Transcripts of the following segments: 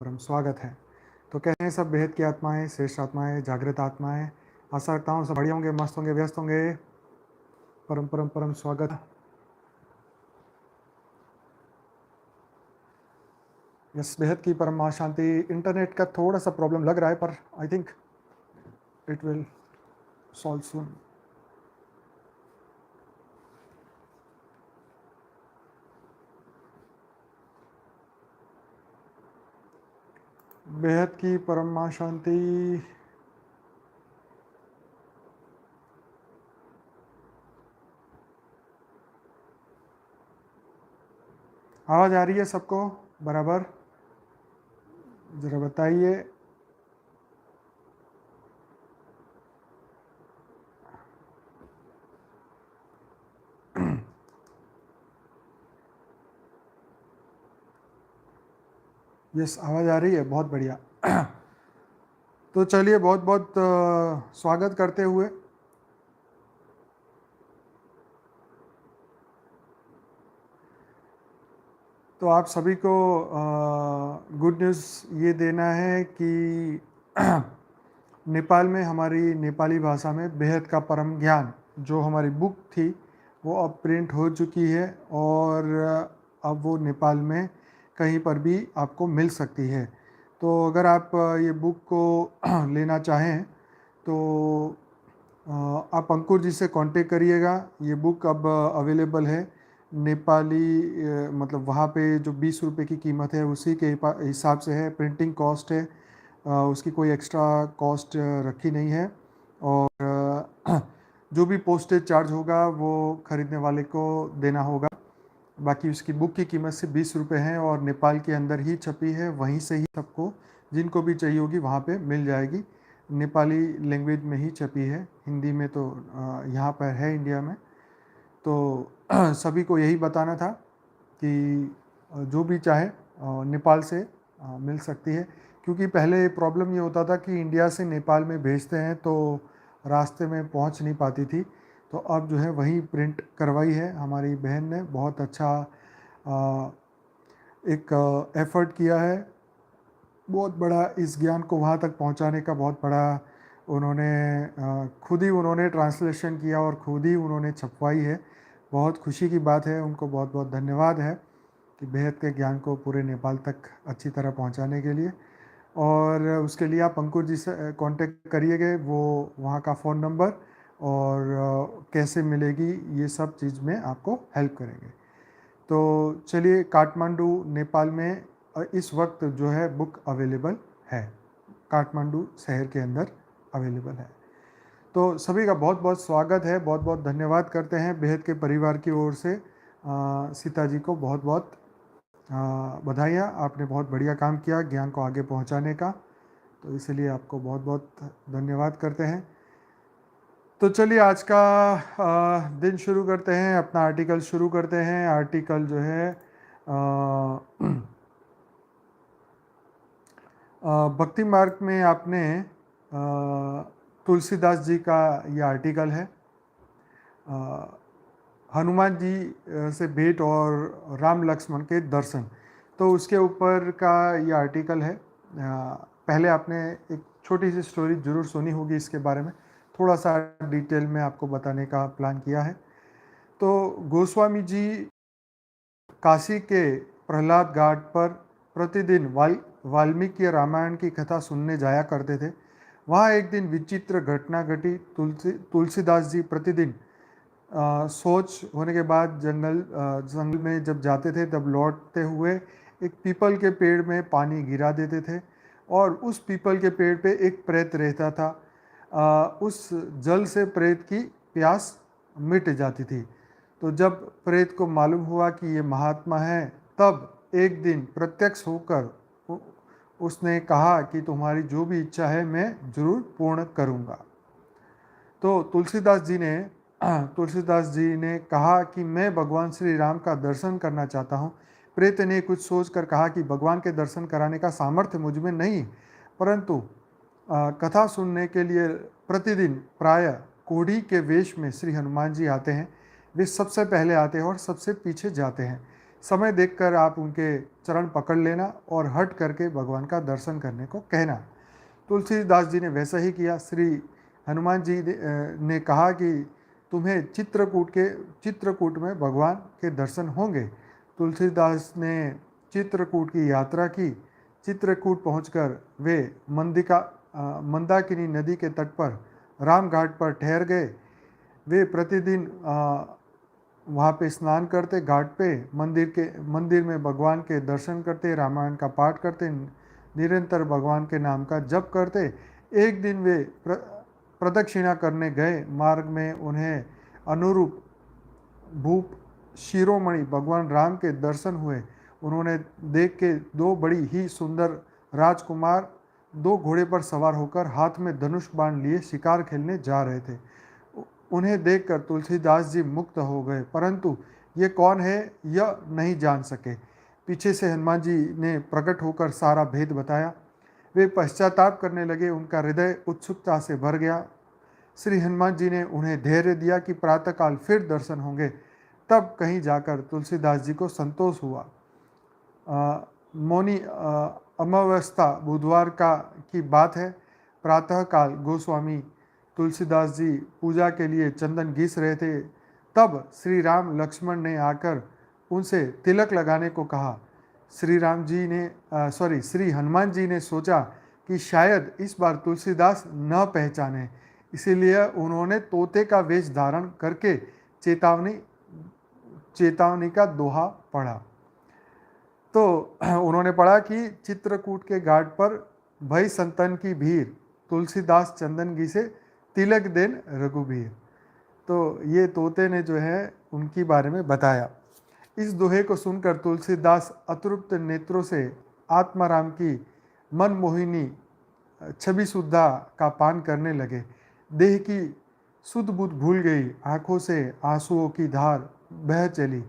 परम स्वागत है। तो कहते हैं सब बेहद की आत्माएं, श्रेष्ठ आत्माएं, जागृत आत्माएं। आशा रखता हूँ सब बढ़िया होंगे, मस्त होंगे, व्यस्त होंगे। परम परम परम स्वागत। यस, बेहद की परम महाशांति। इंटरनेट का थोड़ा सा प्रॉब्लम लग रहा है, पर I think it will solve soon. बेहद की परम महाशांति। आवाज़ आ रही है सबको बराबर? ज़रा बताइए। यस, आवाज़ आ रही है, बहुत बढ़िया। तो चलिए, बहुत बहुत स्वागत करते हुए तो आप सभी को गुड न्यूज़ ये देना है कि नेपाल में हमारी नेपाली भाषा में बेहद का परम ज्ञान जो हमारी बुक थी वो अब प्रिंट हो चुकी है, और अब वो नेपाल में कहीं पर भी आपको मिल सकती है। तो अगर आप ये बुक को लेना चाहें तो आप अंकुर जी से कांटेक्ट करिएगा। ये बुक अब अवेलेबल है नेपाली, मतलब वहाँ पे जो 20 रुपये की कीमत है उसी के हिसाब से है। प्रिंटिंग कॉस्ट है, उसकी कोई एक्स्ट्रा कॉस्ट रखी नहीं है। और जो भी पोस्टेज चार्ज होगा वो ख़रीदने वाले को देना होगा। बाकी उसकी बुक की कीमत से 20 रुपये है, और नेपाल के अंदर ही छपी है, वहीं से ही सबको जिनको भी चाहिए होगी वहाँ पे मिल जाएगी। नेपाली लैंग्वेज में ही छपी है, हिंदी में तो यहाँ पर है इंडिया में। तो सभी को यही बताना था कि जो भी चाहे नेपाल से मिल सकती है। क्योंकि पहले प्रॉब्लम ये होता था कि इंडिया से नेपाल में भेजते हैं तो रास्ते में पहुंच नहीं पाती थी। तो अब जो है वहीं प्रिंट करवाई है हमारी बहन ने। बहुत अच्छा एक एफ़र्ट किया है, बहुत बड़ा इस ज्ञान को वहाँ तक पहुँचाने का। बहुत बड़ा उन्होंने खुद ही उन्होंने ट्रांसलेशन किया और खुद ही उन्होंने छपवाई है। बहुत खुशी की बात है, उनको बहुत बहुत धन्यवाद है कि बेहद के ज्ञान को पूरे नेपाल तक अच्छी तरह पहुँचाने के लिए। और उसके लिए आप अंकुर जी से कांटेक्ट करिएगा। वो वहाँ का फ़ोन नंबर और कैसे मिलेगी ये सब चीज़ में आपको हेल्प करेंगे। तो चलिए, काठमांडू नेपाल में इस वक्त जो है बुक अवेलेबल है, काठमांडू शहर के अंदर अवेलेबल है। तो सभी का बहुत बहुत स्वागत है, बहुत बहुत धन्यवाद करते हैं बेहद के परिवार की ओर से। सीता जी को बहुत बहुत बधाइयाँ, आपने बहुत बढ़िया काम किया ज्ञान को आगे पहुंचाने का। तो इसलिए आपको बहुत बहुत धन्यवाद करते हैं। तो चलिए, आज का दिन शुरू करते हैं, अपना आर्टिकल शुरू करते हैं। आर्टिकल जो है भक्ति मार्ग में आपने तुलसीदास जी का ये आर्टिकल है। हनुमान जी से भेंट और राम लक्ष्मण के दर्शन, तो उसके ऊपर का ये आर्टिकल है। पहले आपने एक छोटी सी स्टोरी ज़रूर सुनी होगी इसके बारे में, थोड़ा सा डिटेल में आपको बताने का प्लान किया है। तो गोस्वामी जी काशी के प्रहलाद घाट पर प्रतिदिन वाल्मीकि रामायण की कथा सुनने जाया करते थे। वहाँ एक दिन विचित्र घटना घटी। तुलसीदास जी प्रतिदिन सोच होने के बाद जंगल में जब जाते थे तब लौटते हुए एक पीपल के पेड़ में पानी गिरा देते थे, और उस पीपल के पेड़ पे एक प्रेत रहता था। उस जल से प्रेत की प्यास मिट जाती थी। तो जब प्रेत को मालूम हुआ कि ये महात्मा है, तब एक दिन प्रत्यक्ष होकर उसने कहा कि तुम्हारी जो भी इच्छा है मैं जरूर पूर्ण करूँगा। तो तुलसीदास जी ने कहा कि मैं भगवान श्री राम का दर्शन करना चाहता हूँ। प्रेत ने कुछ सोचकर कहा कि भगवान के दर्शन कराने का सामर्थ्य मुझ में नहीं, परंतु कथा सुनने के लिए प्रतिदिन प्रायः कोढ़ी के वेश में श्री हनुमान जी आते हैं। वे सबसे पहले आते हैं और सबसे पीछे जाते हैं। समय देखकर आप उनके चरण पकड़ लेना और हट करके भगवान का दर्शन करने को कहना। तुलसीदास जी ने वैसा ही किया। श्री हनुमान जी ने कहा कि तुम्हें चित्रकूट में भगवान के दर्शन होंगे। तुलसीदास ने चित्रकूट की यात्रा की। चित्रकूट पहुंचकर वे मंदाकिनी नदी के तट पर राम घाट पर ठहर गए। वे प्रतिदिन वहाँ पे स्नान करते, घाट पे मंदिर में भगवान के दर्शन करते, रामायण का पाठ करते, निरंतर भगवान के नाम का जप करते। एक दिन वे प्रदक्षिणा करने गए। मार्ग में उन्हें अनुरूप भूप शिरोमणि भगवान राम के दर्शन हुए। उन्होंने देख के दो बड़ी ही सुंदर राजकुमार दो घोड़े पर सवार होकर हाथ में धनुष बाण लिए शिकार खेलने जा रहे थे। उन्हें देखकर तुलसीदास जी मुक्त हो गए, परंतु ये कौन है यह नहीं जान सके। पीछे से हनुमान जी ने प्रकट होकर सारा भेद बताया। वे पश्चाताप करने लगे। उनका हृदय उत्सुकता से भर गया। श्री हनुमान जी ने उन्हें धैर्य दिया कि प्रातःकाल फिर दर्शन होंगे। तब कहीं जाकर तुलसीदास जी को संतोष हुआ। मौनी अमावस्या बुधवार की बात है। प्रातःकाल गोस्वामी तुलसीदास जी पूजा के लिए चंदन घिस रहे थे। तब श्री राम लक्ष्मण ने आकर उनसे तिलक लगाने को कहा। श्री हनुमान जी ने सोचा कि शायद इस बार तुलसीदास न पहचाने, इसीलिए उन्होंने तोते का वेश धारण करके चेतावनी का दोहा पढ़ा। तो उन्होंने पढ़ा कि चित्रकूट के घाट पर भई संतन की भीड़, तुलसीदास चंदन घी से तिलक देन रघुबीर। तो ये तोते ने जो है उनकी बारे में बताया। इस दोहे को सुनकर तुलसीदास अतृप्त नेत्रों से आत्माराम की मनमोहिनी छवि सुधा का पान करने लगे। देह की सुध बुध भूल गई, आंखों से आंसुओं की धार बह चली।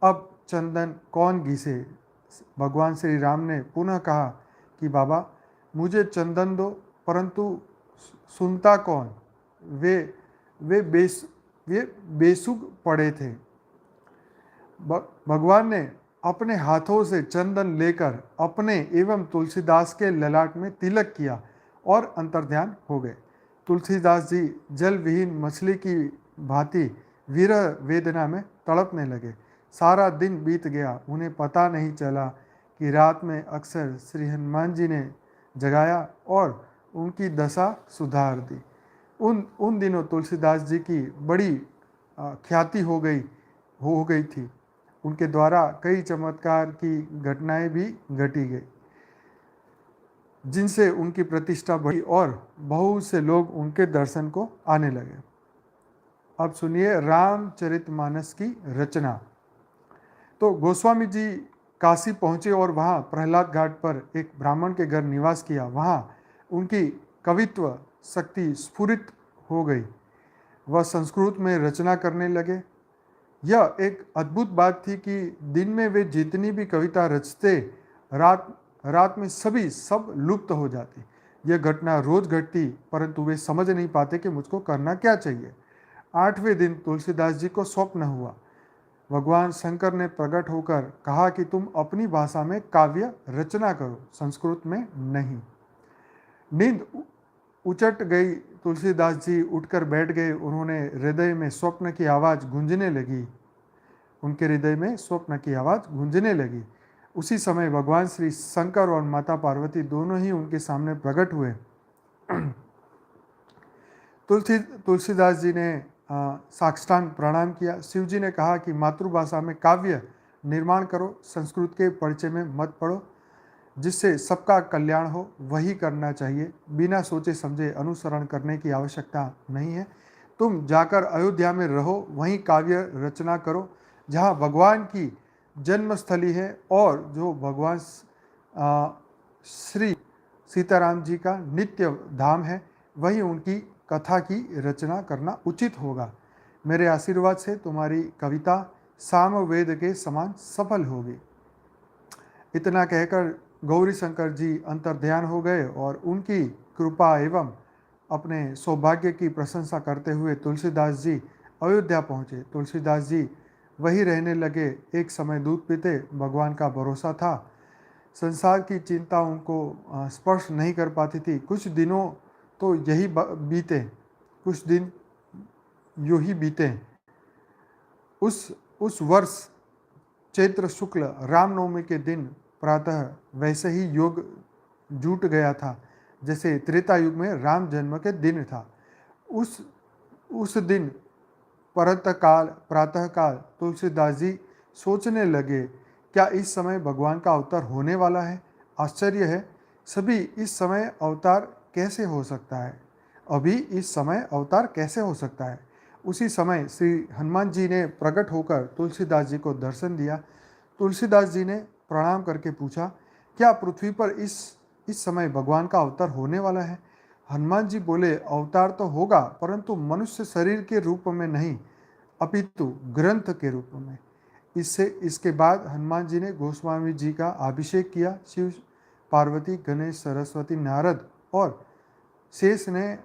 अब चंदन कौन घिसे? भगवान श्री राम ने पुनः कहा कि बाबा मुझे चंदन दो, परंतु सुनता कौन? वे बेसुध पड़े थे। भगवान ने अपने हाथों से चंदन लेकर अपने एवं तुलसीदास के ललाट में तिलक किया और अंतर्ध्यान हो गए। तुलसीदास जी जल विहीन मछली की भांति विरह वेदना में तड़पने लगे। सारा दिन बीत गया। उन्हें पता नहीं चला कि रात में अक्सर श्री हनुमान जी ने जगाया और उनकी दशा सुधार दी। उन दिनों तुलसीदास जी की बड़ी ख्याति हो गई थी। उनके द्वारा कई चमत्कार की घटनाएं भी घटी गई, जिनसे उनकी प्रतिष्ठा बढ़ी और बहुत से लोग उनके दर्शन को आने लगे। अब सुनिए रामचरितमानस की रचना। तो गोस्वामी जी काशी पहुँचे और वहाँ प्रहलाद घाट पर एक ब्राह्मण के घर निवास किया। वहाँ उनकी कवित्व शक्ति स्फुरित हो गई। वह संस्कृत में रचना करने लगे। यह एक अद्भुत बात थी कि दिन में वे जितनी भी कविता रचते, रात में सब लुप्त हो जाती। यह घटना रोज घटती, परंतु वे समझ नहीं पाते कि मुझको करना क्या चाहिए। 8वें दिन तुलसीदास जी को स्वप्न हुआ। भगवान शंकर ने प्रकट होकर कहा कि तुम अपनी भाषा में काव्य रचना करो, संस्कृत में नहीं। नींद उचट गई। तुलसीदास जी उठकर बैठ गए। उन्होंने हृदय में स्वप्न की आवाज़ गूंजने लगी। उनके हृदय में स्वप्न की आवाज़ गूंजने लगी। उसी समय भगवान श्री शंकर और माता पार्वती दोनों ही उनके सामने प्रकट हुए। तुलसीदास जी ने साष्टांग प्रणाम किया। शिव जी ने कहा कि मातृभाषा में काव्य निर्माण करो, संस्कृत के परिचय में मत पढ़ो। जिससे सबका कल्याण हो वही करना चाहिए। बिना सोचे समझे अनुसरण करने की आवश्यकता नहीं है। तुम जाकर अयोध्या में रहो, वहीं काव्य रचना करो जहाँ भगवान की जन्मस्थली है और जो भगवान श्री सीताराम जी का नित्य धाम है, वहीं उनकी कथा की रचना करना उचित होगा। मेरे आशीर्वाद से तुम्हारी कविता सामवेद के समान सफल होगी। इतना कहकर गौरी शंकर जी अंतर्ध्यान हो गए और उनकी कृपा एवं अपने सौभाग्य की प्रशंसा करते हुए तुलसीदास जी अयोध्या पहुँचे। तुलसीदास जी वही रहने लगे। एक समय दूध पीते, भगवान का भरोसा था। संसार की चिंता उनको स्पर्श नहीं कर पाती थी। कुछ दिनों तो यही बीते, कुछ दिन यूं ही बीते। उस वर्ष चैत्र शुक्ल रामनवमी के दिन प्रातः वैसे ही योग जुट गया था जैसे त्रेता युग में राम जन्म के दिन था। उस उस दिन प्रातःकाल तुलसीदास जी सोचने लगे, क्या इस समय भगवान का अवतार होने वाला है? आश्चर्य है, सभी इस समय अवतार कैसे हो सकता है? अभी इस समय अवतार कैसे हो सकता है? उसी समय श्री हनुमान जी ने प्रकट होकर तुलसीदास जी को दर्शन दिया। तुलसीदास जी ने प्रणाम करके पूछा, क्या पृथ्वी पर इस समय भगवान का अवतार होने वाला है? हनुमान जी बोले, अवतार तो होगा, परंतु मनुष्य शरीर के रूप में नहीं, अपितु ग्रंथ के रूप में। इसके बाद हनुमान जी ने गोस्वामी जी का अभिषेक किया। शिव, पार्वती, गणेश, सरस्वती, नारद और शेष ने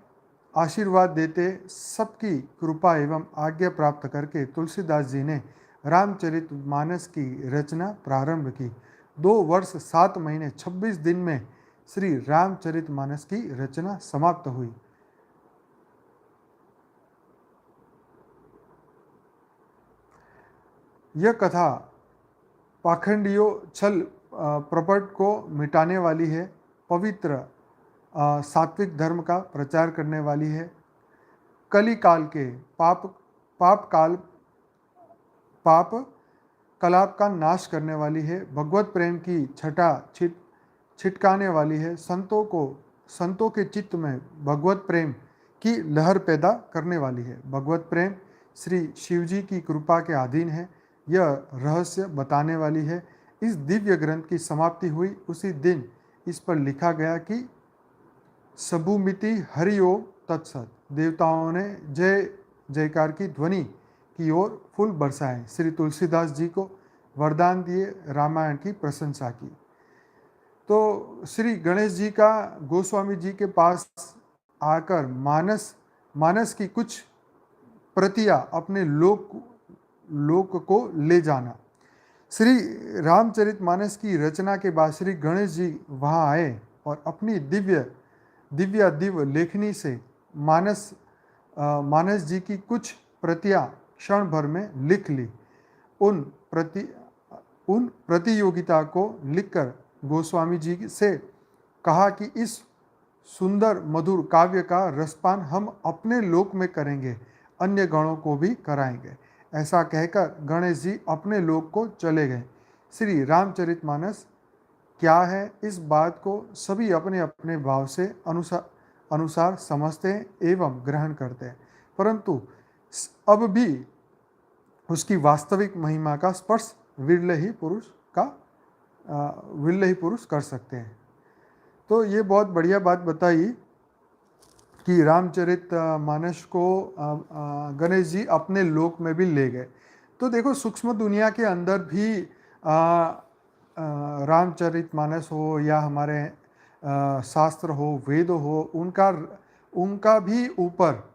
आशीर्वाद देते सबकी कृपा एवं आज्ञा प्राप्त करके तुलसीदास जी ने रामचरितमानस की रचना प्रारंभ की। 2 वर्ष 7 महीने 26 दिन में श्री रामचरितमानस की रचना समाप्त हुई। यह कथा पाखंडियों छल प्रपट को मिटाने वाली है, पवित्र सात्विक धर्म का प्रचार करने वाली है, कली काल के पाप कलाप का नाश करने वाली है, भगवत प्रेम की छिटकाने वाली है, संतों के चित्त में भगवत प्रेम की लहर पैदा करने वाली है। भगवत प्रेम श्री शिव जी की कृपा के अधीन है, यह रहस्य बताने वाली है। इस दिव्य ग्रंथ की समाप्ति हुई उसी दिन इस पर लिखा गया कि सबुमिति हरि ओम तत्सत। देवताओं ने जय जयकार की ध्वनि की ओर फूल बरसाए, श्री तुलसीदास जी को वरदान दिए, रामायण की प्रशंसा की। तो श्री गणेश जी का गोस्वामी जी के पास आकर मानस की कुछ प्रतियां अपने लोक को ले जाना। श्री रामचरितमानस की रचना के बाद श्री गणेश जी वहाँ आए और अपनी दिव्य लेखनी से मानस जी की कुछ प्रतियां क्षण भर में लिख ली। उन प्रतियोगिता को लिखकर गोस्वामी जी से कहा कि इस सुंदर मधुर काव्य का रसपान हम अपने लोक में करेंगे, अन्य गणों को भी कराएंगे। ऐसा कहकर गणेश जी अपने लोक को चले गए। श्री रामचरितमानस क्या है, इस बात को सभी अपने अपने भाव से अनुसार समझते हैं एवं ग्रहण करते हैं, परंतु अब भी उसकी वास्तविक महिमा का स्पर्श विरले ही पुरुष कर सकते हैं। तो ये बहुत बढ़िया बात बताई कि रामचरित मानस को गणेश जी अपने लोक में भी ले गए। तो देखो, सूक्ष्म दुनिया के अंदर भी रामचरित मानस हो या हमारे शास्त्र हो, वेद हो, उनका भी ऊपर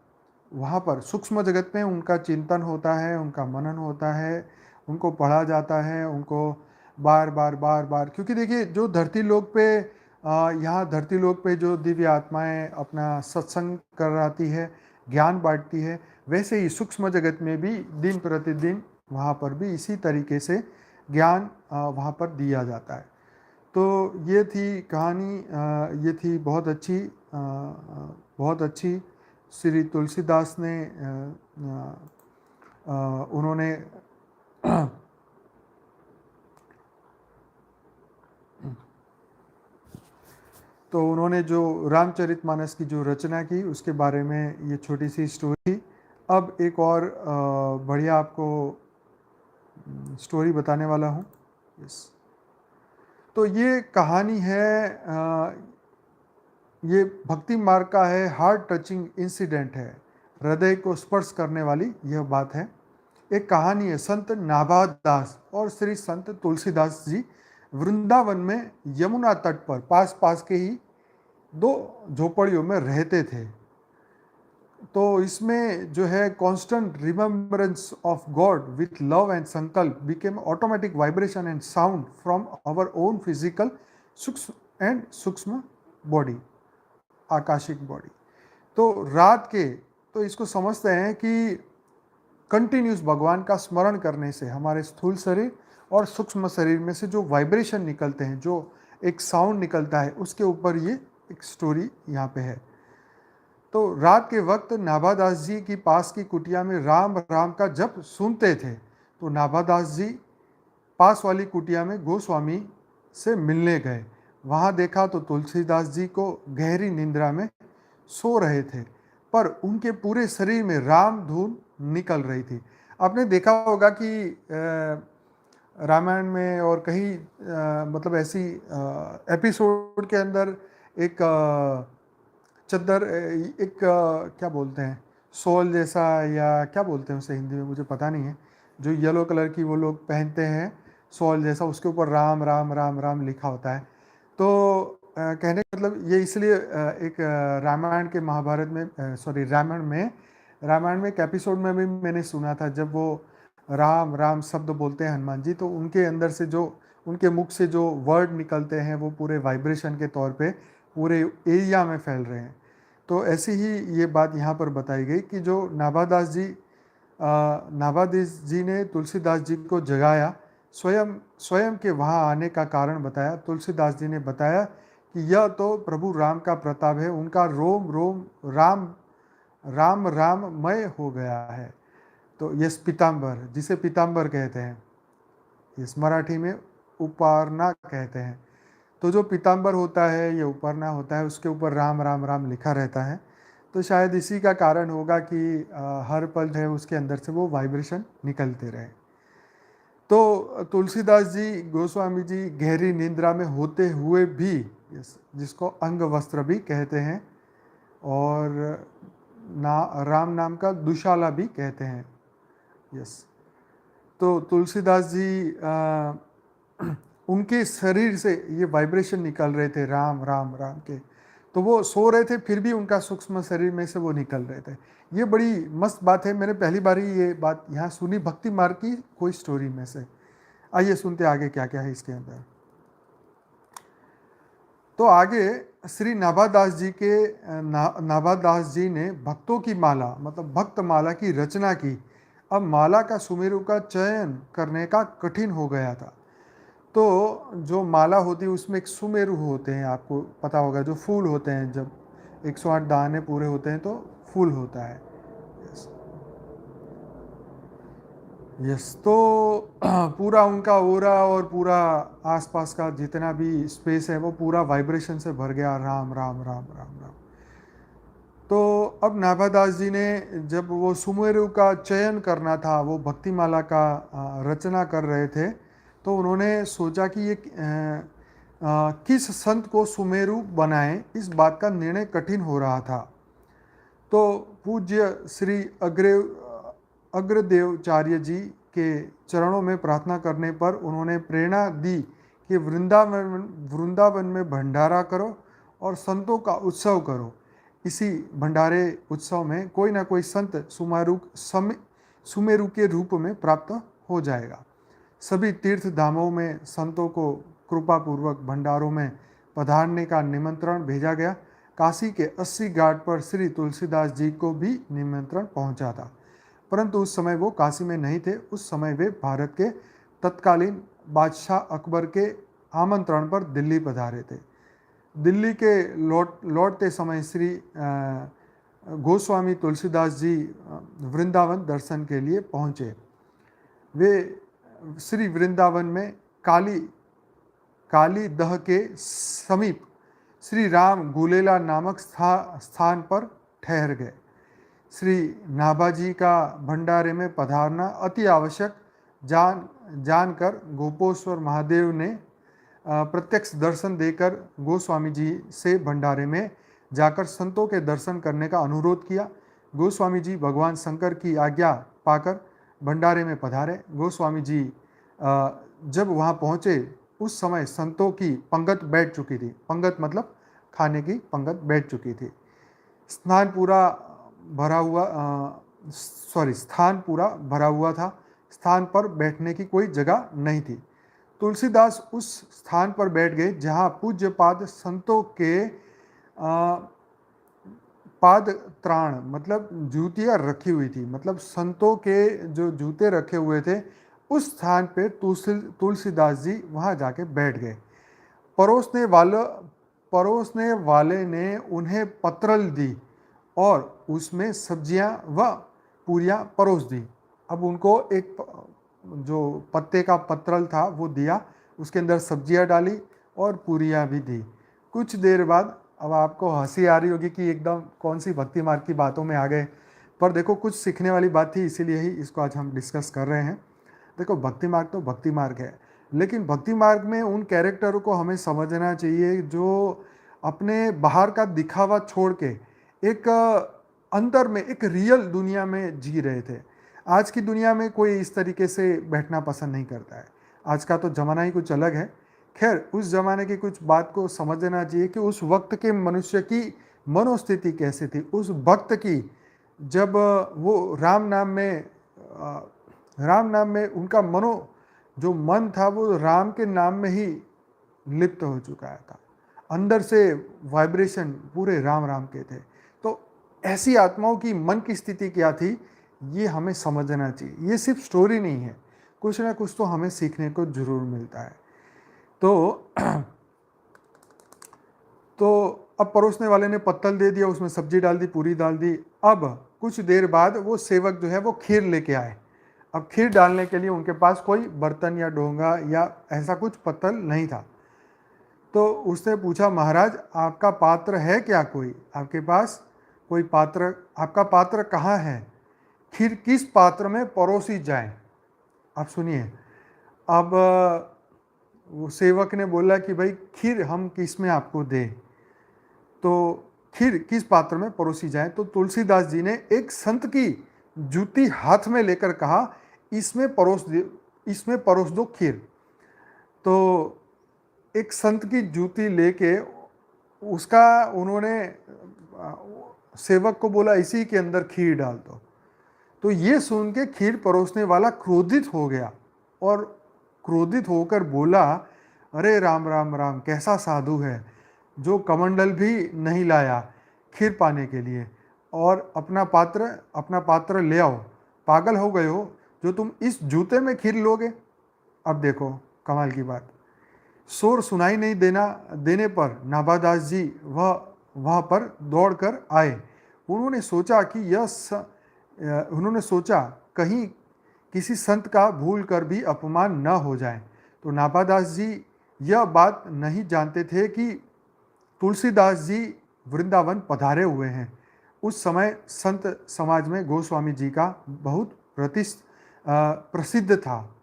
वहाँ पर सूक्ष्म जगत में उनका चिंतन होता है, उनका मनन होता है, उनको पढ़ा जाता है, उनको बार बार, क्योंकि देखिए जो धरती लोक पे यहाँ धरती लोक पे जो दिव्य आत्माएं अपना सत्संग कराती है, ज्ञान बांटती है, वैसे ही सूक्ष्म जगत में भी दिन प्रतिदिन वहाँ पर भी इसी तरीके से ज्ञान वहाँ पर दिया जाता है। तो ये थी कहानी, ये थी बहुत अच्छी श्री तुलसीदास ने उन्होंने तो उन्होंने जो रामचरितमानस की जो रचना की उसके बारे में ये छोटी सी स्टोरी। अब एक और बढ़िया आपको स्टोरी बताने वाला हूँ। तो ये कहानी है, ये भक्ति मार्ग का है, हार्ट टचिंग इंसिडेंट है, हृदय को स्पर्श करने वाली यह बात है। एक कहानी है, संत नाभादास दास और श्री संत तुलसीदास जी वृंदावन में यमुना तट पर पास के ही 2 झोपड़ियों में रहते थे। तो इसमें जो है constant remembrance of God with love and संकल्प became automatic vibration and sound from our own physical सूक्ष्म बॉडी, आकाशिक बॉडी। तो रात के तो इसको समझते हैं कि कंटिन्यूस भगवान का स्मरण करने से हमारे स्थूल शरीर और सूक्ष्म शरीर में से जो वाइब्रेशन निकलते हैं, जो एक साउंड निकलता है, उसके ऊपर ये एक स्टोरी यहाँ पे है। तो रात के वक्त नाभादास जी की पास की कुटिया में राम राम का जप सुनते थे। तो नाभादास जी पास वाली कुटिया में गोस्वामी से मिलने गए। वहाँ देखा तो तुलसीदास जी को गहरी निंद्रा में सो रहे थे, पर उनके पूरे शरीर में राम धुन निकल रही थी। आपने देखा होगा कि रामायण में और कहीं मतलब ऐसी एपिसोड के अंदर एक चद्दर, एक क्या बोलते हैं, शॉल जैसा, या क्या बोलते हैं उसे हिंदी में मुझे पता नहीं है, जो येलो कलर की वो लोग पहनते हैं, शॉल जैसा, उसके ऊपर राम राम राम राम लिखा होता है। तो कहने का मतलब ये इसलिए एक रामायण के महाभारत में सॉरी रामायण में एक एपिसोड में भी मैंने सुना था, जब वो राम राम शब्द बोलते हैं हनुमान जी, तो उनके अंदर से जो उनके मुख से जो वर्ड निकलते हैं वो पूरे वाइब्रेशन के तौर पे पूरे एरिया में फैल रहे हैं। तो ऐसी ही ये बात यहाँ पर बताई गई कि जो नाभादास जी ने तुलसीदास जी को जगाया, स्वयं के वहाँ आने का कारण बताया। तुलसीदास जी ने बताया कि यह तो प्रभु राम का प्रताप है, उनका रोम रोम राम राम राममय हो गया है। तो यस पीताम्बर, जिसे पीताम्बर कहते हैं, इस मराठी में उपारना कहते हैं। तो जो पीताम्बर होता है, ये उपारना होता है, उसके ऊपर राम राम राम लिखा रहता है। तो शायद इसी का कारण होगा कि हर पल है उसके अंदर से वो वाइब्रेशन निकलते रहे। तो तुलसीदास जी गोस्वामी जी गहरी निंद्रा में होते हुए भी, जिसको अंग वस्त्र भी कहते हैं और राम नाम का दुशाला भी कहते हैं। यस, तो तुलसीदास जी उनके शरीर से ये वाइब्रेशन निकल रहे थे राम राम राम के। तो वो सो रहे थे, फिर भी उनका सूक्ष्म शरीर में से वो निकल रहे थे। ये बड़ी मस्त बात है, मैंने पहली बार ही ये बात यहाँ सुनी भक्ति मार्ग की कोई स्टोरी में से। आइए सुनते आगे क्या क्या है इसके अंदर। तो आगे श्री नाभादास जी ने भक्तों की माला मतलब भक्त माला की रचना की। अब माला का सुमेरु का चयन करने का कठिन हो गया था। तो जो माला होती है उसमें एक सुमेरु होते हैं, आपको पता होगा, जो फूल होते हैं, जब 108 दाने पूरे होते हैं तो फूल होता है। यस, तो पूरा उनका ओरा और पूरा आसपास का जितना भी स्पेस है वो पूरा वाइब्रेशन से भर गया, राम राम राम राम राम। तो अब नाभादास जी ने जब वो सुमेरु का चयन करना था, वो भक्तिमाला का रचना कर रहे थे, तो उन्होंने सोचा कि ये किस संत को सुमेरु बनाएं, इस बात का निर्णय कठिन हो रहा था। तो पूज्य श्री अग्रदेवचार्य जी के चरणों में प्रार्थना करने पर उन्होंने प्रेरणा दी कि वृंदावन में भंडारा करो और संतों का उत्सव करो। इसी भंडारे उत्सव में कोई ना कोई संत सुमेरु के रूप में प्राप्त हो जाएगा। सभी तीर्थ धामों में संतों को कृपापूर्वक भंडारों में पधारने का निमंत्रण भेजा गया। काशी के 80 घाट पर श्री तुलसीदास जी को भी निमंत्रण पहुंचा था, परंतु उस समय वो काशी में नहीं थे। उस समय वे भारत के तत्कालीन बादशाह अकबर के आमंत्रण पर दिल्ली पधारे थे। दिल्ली के लौटते समय श्री गोस्वामी तुलसीदास जी वृंदावन दर्शन के लिए पहुँचे। वे श्री वृंदावन में काली दह के समीप श्री राम गुलेला नामक स्थान पर ठहर गए। श्री नाभाजी का भंडारे में पधारना अति आवश्यक जानकर गोपेश्वर महादेव ने प्रत्यक्ष दर्शन देकर गोस्वामी जी से भंडारे में जाकर संतों के दर्शन करने का अनुरोध किया। गोस्वामी जी भगवान शंकर की आज्ञा पाकर भंडारे में पधारे। गोस्वामी जी जब वहाँ पहुँचे उस समय संतों की पंगत बैठ चुकी थी। पंगत मतलब खाने की पंगत बैठ चुकी थी। स्नान पूरा भरा हुआ स्थान पूरा भरा हुआ था। स्थान पर बैठने की कोई जगह नहीं थी। तुलसीदास उस स्थान पर बैठ गए जहाँ पूज्यपाद संतों के पाद त्राण मतलब जूतियाँ रखी हुई थी, मतलब संतों के जो जूते रखे हुए थे उस स्थान पे तुलसीदास जी वहाँ जाके बैठ गए। परोसने वाला परोसने वाले ने उन्हें पत्रल दी और उसमें सब्जियां व पूरियां परोस दी। अब उनको एक जो पत्ते का पत्रल था वो दिया, उसके अंदर सब्जियां डाली और पूरियां भी दी। कुछ देर बाद, अब आपको हंसी आ रही होगी कि एकदम कौन सी भक्ति मार्ग की बातों में आ गए, पर देखो कुछ सीखने वाली बात थी, इसीलिए ही इसको आज हम डिस्कस कर रहे हैं। देखो भक्ति मार्ग तो भक्ति मार्ग है, लेकिन भक्ति मार्ग में उन कैरेक्टरों को हमें समझना चाहिए जो अपने बाहर का दिखावा छोड़ के एक अंदर में एक रियल दुनिया में जी रहे थे। आज की दुनिया में कोई इस तरीके से बैठना पसंद नहीं करता है। आज का तो ज़माना ही कुछ अलग है। खैर, उस ज़माने की कुछ बात को समझना चाहिए कि उस वक्त के मनुष्य की मनोस्थिति कैसी थी, उस भक्त की, जब वो राम नाम में उनका जो मन था वो राम के नाम में ही लिप्त हो चुका था। अंदर से वाइब्रेशन पूरे राम राम के थे। तो ऐसी आत्माओं की मन की स्थिति क्या थी, ये हमें समझना चाहिए। ये सिर्फ स्टोरी नहीं है, कुछ ना कुछ तो हमें सीखने को जरूर मिलता है। तो अब परोसने वाले ने पत्तल दे दिया, उसमें सब्जी डाल दी, पूरी डाल दी। अब कुछ देर बाद वो सेवक जो है वो खीर लेके आए। अब खीर डालने के लिए उनके पास कोई बर्तन या डोंगा या ऐसा कुछ पत्तल नहीं था। तो उसने पूछा, महाराज आपका पात्र है क्या, कोई आपके पास कोई पात्र, आपका पात्र कहाँ है, खीर किस पात्र में परोसी जाए। आप सुनिए। अब वो सेवक ने बोला कि भाई खीर हम किस में आपको दें, तो खीर किस पात्र में परोसी जाए। तो तुलसीदास जी ने एक संत की जूती हाथ में लेकर कहा, इसमें परोस दो खीर। तो एक संत की जूती लेके उसका उन्होंने सेवक को बोला, इसी के अंदर खीर डाल दो। तो ये सुन के खीर परोसने वाला क्रोधित हो गया और क्रोधित होकर बोला, अरे राम राम राम, कैसा साधु है जो कमंडल भी नहीं लाया खीर पाने के लिए, और अपना पात्र ले आओ। पागल हो गए हो जो तुम इस जूते में खीर लोगे। अब देखो कमाल की बात, शोर सुनाई नहीं देने पर नाभादास जी वहाँ पर दौड़कर आए। उन्होंने सोचा कहीं किसी संत का भूल कर भी अपमान न हो जाए। तो नाभादास जी यह बात नहीं जानते थे कि तुलसीदास जी वृंदावन पधारे हुए हैं। उस समय संत समाज में गोस्वामी जी का बहुत प्रसिद्ध था।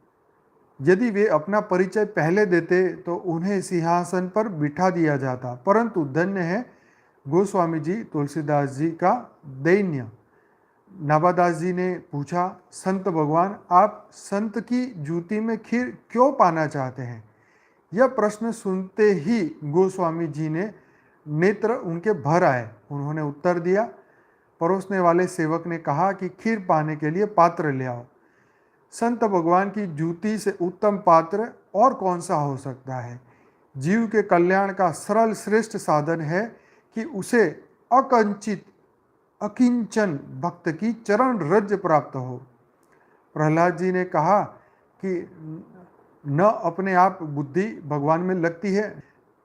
यदि वे अपना परिचय पहले देते तो उन्हें सिंहासन पर बिठा दिया जाता, परंतु धन्य है गोस्वामी जी तुलसीदास जी का दैन्य। नाभादास जी ने पूछा, संत भगवान आप संत की जूती में खीर क्यों पाना चाहते हैं। यह प्रश्न सुनते ही गोस्वामी जी ने नेत्र उनके भर आए। उन्होंने उत्तर दिया, परोसने वाले सेवक ने कहा कि खीर पाने के लिए पात्र ले आओ। संत भगवान की जूती से उत्तम पात्र और कौन सा हो सकता है। जीव के कल्याण का सरल श्रेष्ठ साधन है कि उसे अकिंचन भक्त की चरण रज प्राप्त हो। प्रहलाद जी ने कहा कि न अपने आप बुद्धि भगवान में लगती है,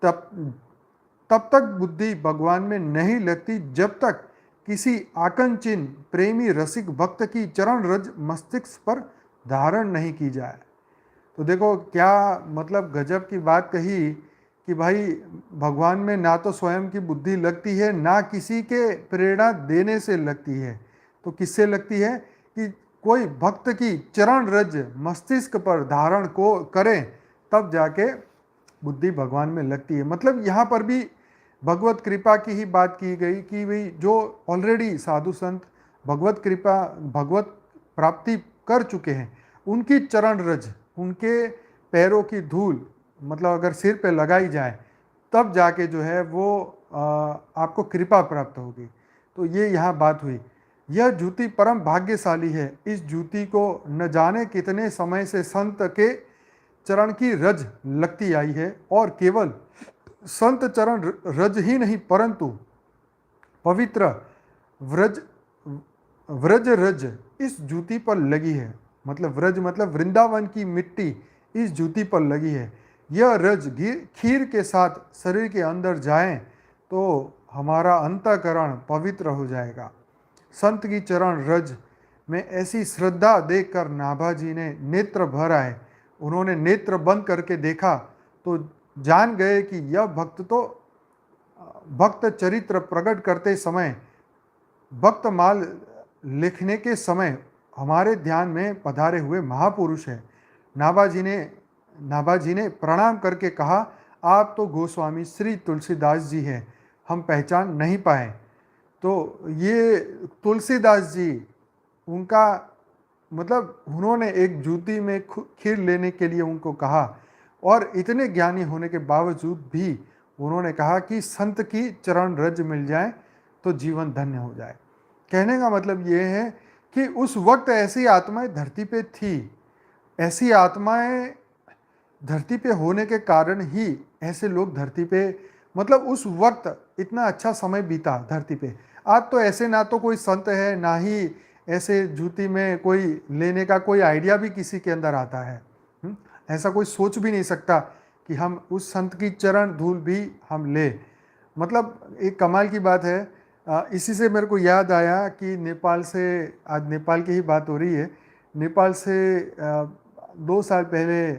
तब तक बुद्धि भगवान में नहीं लगती जब तक किसी आकंचिन प्रेमी रसिक भक्त की चरण रज मस्तिष्क पर धारण नहीं की जाए। तो देखो क्या मतलब गजब की बात कही कि भाई भगवान में ना तो स्वयं की बुद्धि लगती है, ना किसी के प्रेरणा देने से लगती है। तो किससे लगती है कि कोई भक्त की चरण रज मस्तिष्क पर धारण को करें, तब जाके बुद्धि भगवान में लगती है। मतलब यहाँ पर भी भगवत कृपा की ही बात की गई कि भाई जो ऑलरेडी साधु संत भगवत प्राप्ति कर चुके हैं, उनकी चरण रज, उनके पैरों की धूल मतलब अगर सिर पे लगाई जाए तब जाके जो है वो आपको कृपा प्राप्त होगी। तो ये यहाँ बात हुई। यह जूती परम भाग्यशाली है। इस जूती को न जाने कितने समय से संत के चरण की रज लगती आई है, और केवल संत चरण रज ही नहीं परंतु पवित्र व्रज व्रज रज इस जूती पर लगी है। मतलब व्रज मतलब वृंदावन की मिट्टी इस जूती पर लगी है। यह रज खीर के साथ शरीर के अंदर जाए तो हमारा अंतःकरण पवित्र हो जाएगा। संत की चरण रज में ऐसी श्रद्धा देखकर नाभा जी ने नेत्र भर आए। उन्होंने नेत्र बंद करके देखा तो जान गए कि यह भक्त चरित्र प्रकट करते समय, भक्तमाल लिखने के समय हमारे ध्यान में पधारे हुए महापुरुष है। नाभा जी ने प्रणाम करके कहा, आप तो गोस्वामी श्री तुलसीदास जी हैं, हम पहचान नहीं पाए। तो ये तुलसीदास जी, उनका मतलब उन्होंने एक जूती में खीर लेने के लिए उनको कहा, और इतने ज्ञानी होने के बावजूद भी उन्होंने कहा कि संत की चरण रज मिल जाए तो जीवन धन्य हो जाए। कहने का मतलब ये है कि उस वक्त ऐसी आत्माएं धरती पे थी। ऐसी आत्माएं धरती पे होने के कारण ही ऐसे लोग धरती पे, मतलब उस वक्त इतना अच्छा समय बीता धरती पे। आज तो ऐसे ना तो कोई संत है, ना ही ऐसे जूती में कोई लेने का कोई आइडिया भी किसी के अंदर आता है। ऐसा कोई सोच भी नहीं सकता कि हम उस संत की चरण धूल भी हम ले। मतलब एक कमाल की बात है। इसी से मेरे को याद आया कि नेपाल से, आज नेपाल की ही बात हो रही है, नेपाल से 2 साल पहले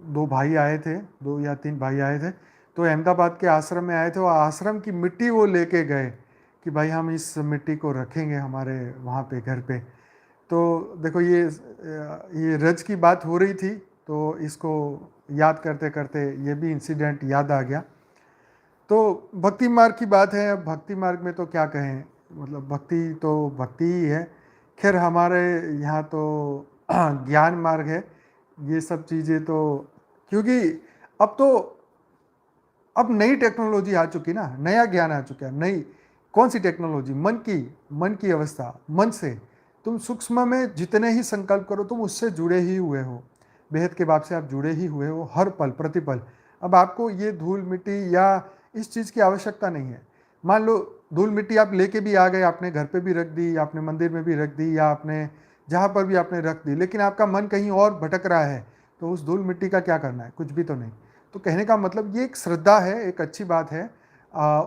दो भाई आए थे, 2 या 3 भाई आए थे। तो अहमदाबाद के आश्रम में आए थे, और आश्रम की मिट्टी वो लेके गए कि भाई हम इस मिट्टी को रखेंगे हमारे वहाँ पे घर पे। तो देखो ये रज की बात हो रही थी, तो इसको याद करते करते ये भी इंसिडेंट याद आ गया। तो भक्ति मार्ग की बात है। अब भक्ति मार्ग में तो क्या कहें, मतलब भक्ति तो भक्ति ही है। खैर हमारे यहाँ तो ज्ञान मार्ग है। ये सब चीज़ें तो, क्योंकि अब नई टेक्नोलॉजी आ चुकी ना, नया ज्ञान आ चुका है। नई कौन सी टेक्नोलॉजी? मन की अवस्था। मन से तुम सूक्ष्म में जितने ही संकल्प करो, तुम उससे जुड़े ही हुए हो। बेहद के बाप से आप जुड़े ही हुए हो हर पल प्रतिपल। अब आपको ये धूल मिट्टी या इस चीज़ की आवश्यकता नहीं है। मान लो धूल मिट्टी आप लेके भी आ गए, आपने घर पे भी रख दी, आपने मंदिर में भी रख दी, या आपने जहाँ पर भी आपने रख दी, लेकिन आपका मन कहीं और भटक रहा है, तो उस धूल मिट्टी का क्या करना है? कुछ भी तो नहीं। तो कहने का मतलब ये एक श्रद्धा है, एक अच्छी बात है।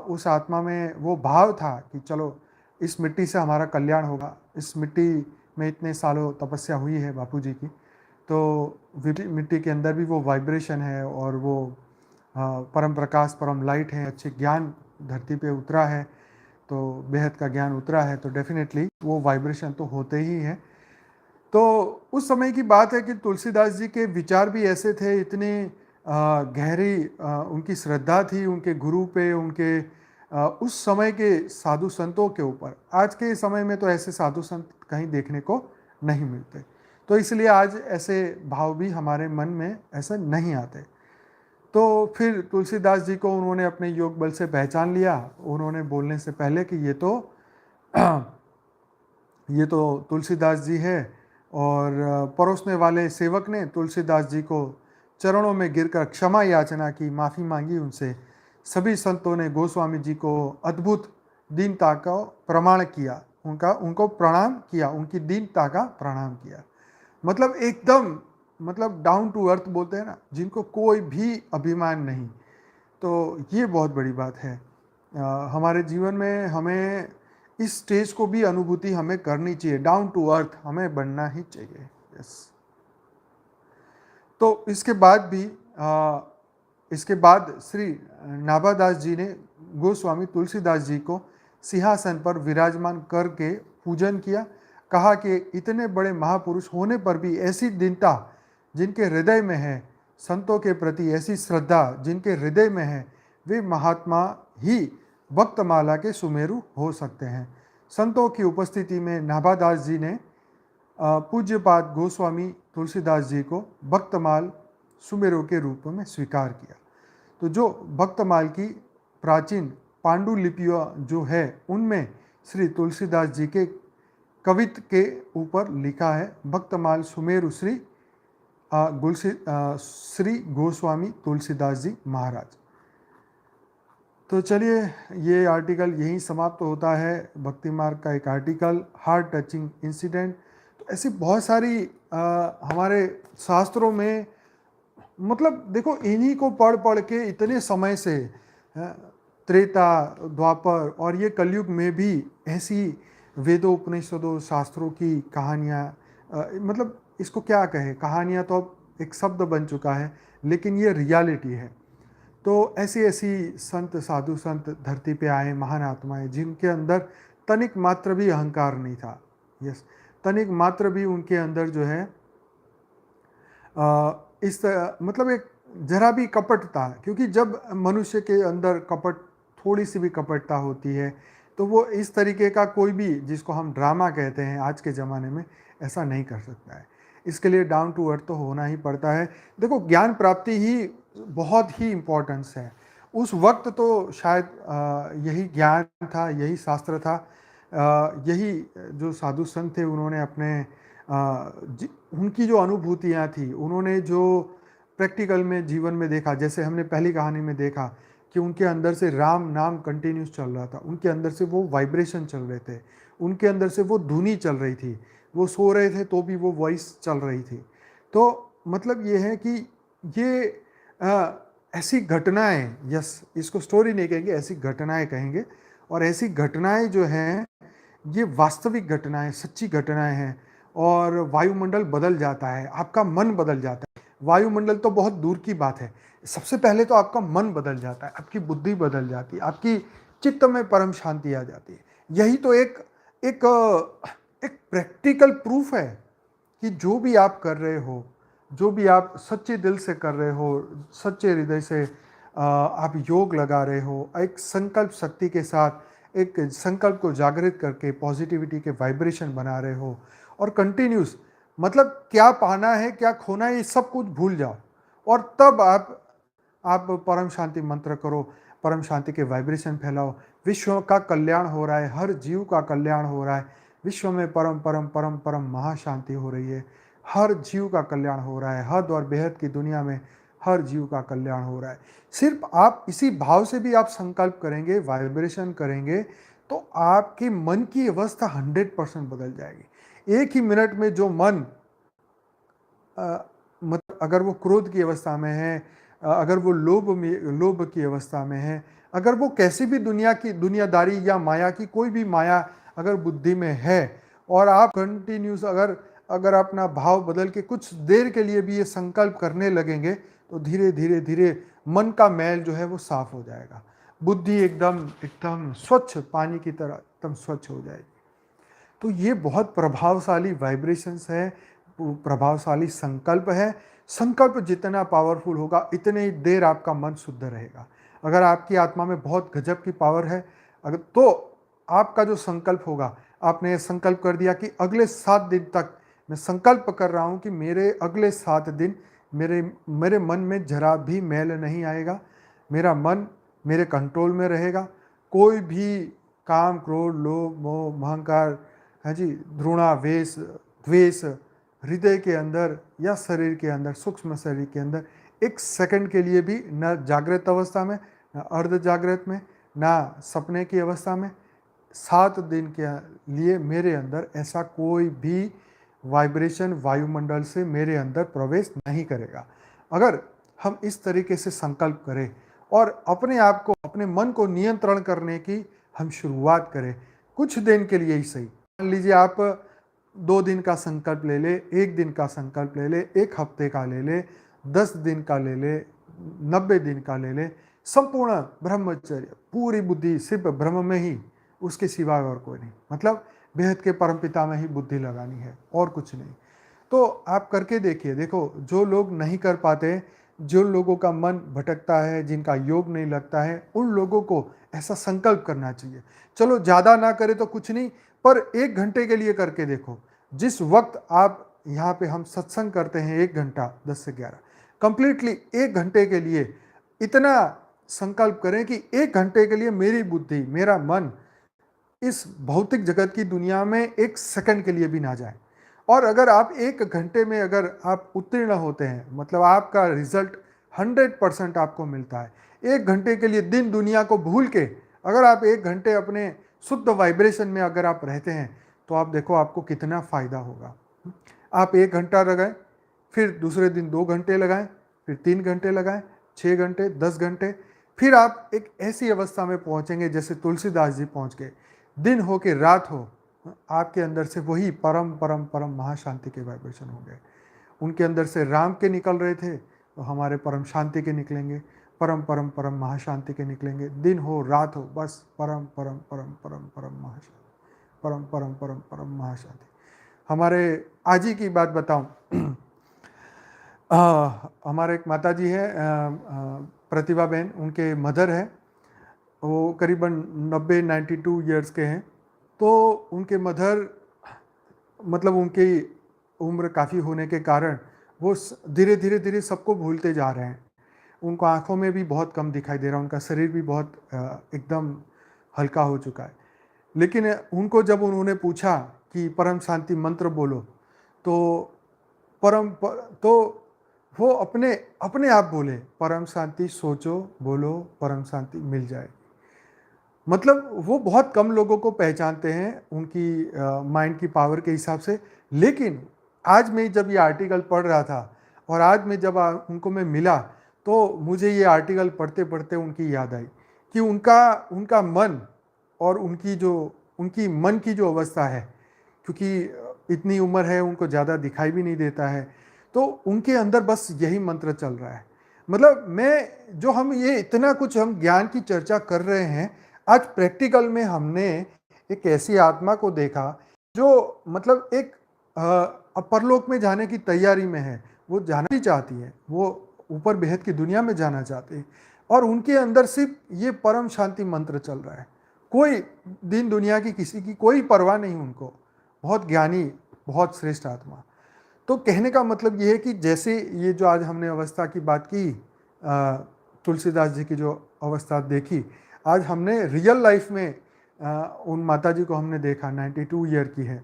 उस आत्मा में वो भाव था कि चलो इस मिट्टी से हमारा कल्याण होगा। इस मिट्टी में इतने सालों तपस्या हुई है बापू जी की, तो मिट्टी के अंदर भी वो वाइब्रेशन है, और वो परम प्रकाश, परम लाइट है, अच्छे ज्ञान धरती पे उतरा है, तो बेहद का ज्ञान उतरा है, तो डेफिनेटली वो वाइब्रेशन तो होते ही हैं। तो उस समय की बात है कि तुलसीदास जी के विचार भी ऐसे थे, इतनी गहरी उनकी श्रद्धा थी उनके गुरु पे, उनके उस समय के साधु संतों के ऊपर। आज के समय में तो ऐसे साधु संत कहीं देखने को नहीं मिलते, तो इसलिए आज ऐसे भाव भी हमारे मन में ऐसे नहीं आते। तो फिर तुलसीदास जी को उन्होंने अपने योग बल से पहचान लिया। उन्होंने बोलने से पहले कि ये तो तुलसीदास जी है, और परोसने वाले सेवक ने तुलसीदास जी को चरणों में गिरकर क्षमा याचना की, माफ़ी मांगी उनसे। सभी संतों ने गोस्वामी जी को अद्भुत दीनता का प्रमाण किया, उनको प्रणाम किया, उनकी दीनता का प्रणाम किया। मतलब एकदम, मतलब डाउन टू अर्थ बोलते हैं ना, जिनको कोई भी अभिमान नहीं। तो ये बहुत बड़ी बात है। हमारे जीवन में हमें इस स्टेज को भी अनुभूति हमें करनी चाहिए। डाउन टू अर्थ हमें बनना ही चाहिए। यस। तो इसके बाद श्री नाभादास जी ने गोस्वामी तुलसीदास जी को सिंहासन पर विराजमान करके पूजन किया। कहा कि इतने बड़े महापुरुष होने पर भी ऐसी दीनता जिनके हृदय में है, संतों के प्रति ऐसी श्रद्धा जिनके हृदय में है, वे महात्मा ही भक्तमाला के सुमेरु हो सकते हैं। संतों की उपस्थिति में नाभादास जी ने पूज्यपाद गोस्वामी तुलसीदास जी को भक्तमाल सुमेरु के रूप में स्वीकार किया। तो जो भक्तमाल की प्राचीन पांडुलिपियाँ जो है, उनमें श्री तुलसीदास जी के कवित के ऊपर लिखा है, भक्तमाल सुमेरु श्री गोस्वामी तुलसीदास जी महाराज। तो चलिए, ये आर्टिकल यहीं समाप्त होता है, भक्ति मार्ग का एक आर्टिकल, हार्ट टचिंग इंसिडेंट। तो ऐसी बहुत सारी हमारे शास्त्रों में, मतलब देखो, इन्हीं को पढ़ पढ़ के इतने समय से त्रेता, द्वापर और ये कलयुग में भी ऐसी वेदों, उपनिषदों, शास्त्रों की कहानियाँ, मतलब इसको क्या कहें, कहानियाँ तो अब एक शब्द बन चुका है, लेकिन ये रियलिटी है। तो ऐसी ऐसी संत, साधु संत धरती पे आए, महान आत्माएं, जिनके अंदर तनिक मात्र भी अहंकार नहीं था। यस, तनिक मात्र भी उनके अंदर जो है मतलब एक जरा भी कपटता, क्योंकि जब मनुष्य के अंदर कपट, थोड़ी सी भी कपटता होती है, तो वो इस तरीके का कोई भी, जिसको हम ड्रामा कहते हैं आज के ज़माने में, ऐसा नहीं कर सकता है। इसके लिए डाउन टू अर्थ तो होना ही पड़ता है। देखो, ज्ञान प्राप्ति ही बहुत ही इम्पोर्टेंस है। उस वक्त तो शायद यही ज्ञान था, यही शास्त्र था, यही जो साधु संत थे, उन्होंने अपने उनकी जो अनुभूतियाँ थी, उन्होंने जो प्रैक्टिकल में जीवन में देखा, जैसे हमने पहली कहानी में देखा कि उनके अंदर से राम नाम कंटिन्यूस चल रहा था, उनके अंदर से वो वाइब्रेशन चल रहे थे, उनके अंदर से वो धुनी चल रही थी, वो सो रहे थे तो भी वो वॉइस चल रही थी। तो मतलब ये है कि ये ऐसी घटनाएं, यस, इसको स्टोरी नहीं कहेंगे, ऐसी घटनाएं कहेंगे। और ऐसी घटनाएं जो हैं, ये वास्तविक घटनाएं, सच्ची घटनाएं हैं। और वायुमंडल बदल जाता है, आपका मन बदल जाता है। वायुमंडल तो बहुत दूर की बात है, सबसे पहले तो आपका मन बदल जाता है, आपकी बुद्धि बदल जाती है, आपकी चित्त में परम शांति आ जाती है। यही तो एक एक एक प्रैक्टिकल प्रूफ है कि जो भी आप कर रहे हो, जो भी आप सच्चे दिल से कर रहे हो, सच्चे हृदय से आप योग लगा रहे हो, एक संकल्प शक्ति के साथ एक संकल्प को जागृत करके पॉजिटिविटी के वाइब्रेशन बना रहे हो, और कंटिन्यूस, मतलब क्या पाना है क्या खोना है ये सब कुछ भूल जाओ, और तब आप परम शांति मंत्र करो, परम शांति के वाइब्रेशन फैलाओ। विश्व का कल्याण हो रहा है, हर जीव का कल्याण हो रहा है, विश्व में परम परम परम परम महाशांति हो रही है, हर जीव का कल्याण हो रहा है, हद और बेहद की दुनिया में हर जीव का कल्याण हो रहा है। सिर्फ आप इसी भाव से भी आप संकल्प करेंगे, वाइब्रेशन करेंगे, तो आपके मन की अवस्था 100% बदल जाएगी। एक ही मिनट में जो मन मतलब अगर वो क्रोध की अवस्था में है, अगर वो लोभ की अवस्था में है, अगर वो कैसी भी दुनियादारी या माया की कोई भी माया अगर बुद्धि में है, और आप कंटिन्यूस अगर अपना भाव बदल के कुछ देर के लिए भी ये संकल्प करने लगेंगे, तो धीरे धीरे धीरे मन का मैल जो है वो साफ हो जाएगा, बुद्धि एकदम एकदम स्वच्छ पानी की तरह एकदम स्वच्छ हो जाएगी। तो ये बहुत प्रभावशाली वाइब्रेशंस है, प्रभावशाली संकल्प है। संकल्प जितना पावरफुल होगा, इतने ही देर आपका मन शुद्ध रहेगा। अगर आपकी आत्मा में बहुत गजब की पावर है, अगर तो आपका जो संकल्प होगा, आपने संकल्प कर दिया कि अगले 7 दिन तक मैं संकल्प कर रहा हूँ कि मेरे अगले 7 दिन मेरे मन में जरा भी मैल नहीं आएगा, मेरा मन मेरे कंट्रोल में रहेगा, कोई भी काम, क्रोध, लोभ, मोह, अहंकार, हाँ जी, घृणा, वेश, द्वेष हृदय के अंदर या शरीर के अंदर, सूक्ष्म शरीर के अंदर एक सेकंड के लिए भी, न जागृत अवस्था में, न अर्ध जागृत में, ना सपने की अवस्था में, 7 दिन के लिए मेरे अंदर ऐसा कोई भी वाइब्रेशन वायुमंडल से मेरे अंदर प्रवेश नहीं करेगा। अगर हम इस तरीके से संकल्प करें और अपने आप को, अपने मन को नियंत्रण करने की हम शुरुआत करें, कुछ दिन के लिए ही सही। मान लीजिए आप 2 दिन का संकल्प ले ले, 1 दिन का संकल्प ले ले, 1 हफ्ते का ले ले, 10 दिन का ले ले, 90 दिन का ले ले, संपूर्ण ब्रह्मचर्य, पूरी बुद्धि सिर्फ ब्रह्म में ही, उसके सिवाय और कोई नहीं, मतलब बेहद के परमपिता में ही बुद्धि लगानी है और कुछ नहीं। तो आप करके देखिए। देखो, जो लोग नहीं कर पाते, जो लोगों का मन भटकता है, जिनका योग नहीं लगता है, उन लोगों को ऐसा संकल्प करना चाहिए। चलो ज़्यादा ना करे तो कुछ नहीं, पर 1 घंटे के लिए करके देखो। जिस वक्त आप यहाँ पे हम सत्संग करते हैं 1 घंटा 10 से 11, कंप्लीटली 1 घंटे के लिए इतना संकल्प करें कि 1 घंटे के लिए मेरी बुद्धि, मेरा मन इस भौतिक जगत की दुनिया में एक सेकंड के लिए भी ना जाएं। और अगर आप 1 घंटे में अगर आप उत्तीर्ण होते हैं, मतलब आपका रिजल्ट 100% आपको मिलता है। 1 घंटे के लिए दिन दुनिया को भूल के अगर आप 1 घंटे अपने शुद्ध वाइब्रेशन में अगर आप रहते हैं, तो आप देखो आपको कितना फ़ायदा होगा। आप 1 घंटा लगाएं, फिर दूसरे दिन 2 घंटे लगाएं, फिर 3 घंटे लगाएं, 6 घंटे, 10 घंटे, फिर आप एक ऐसी अवस्था में पहुंचेंगे जैसे तुलसीदास जी पहुंच गए। दिन हो के रात हो, आपके अंदर से वही परम परम परम महाशांति के वाइब्रेशन होंगे। उनके अंदर से राम के निकल रहे थे, तो हमारे परम शांति के निकलेंगे, परम परम परम महाशांति के निकलेंगे। दिन हो रात हो, बस परम परम परम परम परम महाशांति, परम परम परम परम महाशांति। हमारे आज ही की बात बताऊं, हमारे एक माता जी है, प्रतिभा बहन, उनके मदर है, वो करीबन 92 ईयर्स के हैं। तो उनके मदर, मतलब उनकी उम्र काफ़ी होने के कारण वो धीरे धीरे धीरे सबको भूलते जा रहे हैं। उनको आंखों में भी बहुत कम दिखाई दे रहा है, उनका शरीर भी बहुत एकदम हल्का हो चुका है। लेकिन उनको जब उन्होंने पूछा कि परम शांति मंत्र बोलो, तो तो वो अपने अपने आप बोले, परम शांति सोचो, बोलो, परम शांति मिल जाए। मतलब वो बहुत कम लोगों को पहचानते हैं उनकी माइंड की पावर के हिसाब से। लेकिन आज मैं जब ये आर्टिकल पढ़ रहा था और आज मैं जब उनको मैं मिला, तो मुझे ये आर्टिकल पढ़ते पढ़ते उनकी याद आई कि उनका उनका मन और उनकी मन की जो अवस्था है, क्योंकि इतनी उम्र है, उनको ज़्यादा दिखाई भी नहीं देता है, तो उनके अंदर बस यही मंत्र चल रहा है। मतलब मैं जो हम ये इतना कुछ हम ज्ञान की चर्चा कर रहे हैं, आज प्रैक्टिकल में हमने एक ऐसी आत्मा को देखा जो मतलब एक परलोक में जाने की तैयारी में है। वो जाना भी चाहती है, वो ऊपर बेहद की दुनिया में जाना चाहते हैं, और उनके अंदर सिर्फ ये परम शांति मंत्र चल रहा है। कोई दिन दुनिया की किसी की कोई परवाह नहीं उनको। बहुत ज्ञानी, बहुत श्रेष्ठ आत्मा। तो कहने का मतलब ये है कि जैसे ये जो आज हमने अवस्था की बात की, तुलसीदास जी की जो अवस्था देखी, आज हमने रियल लाइफ में उन माता जी को हमने देखा, 92 ईयर की है।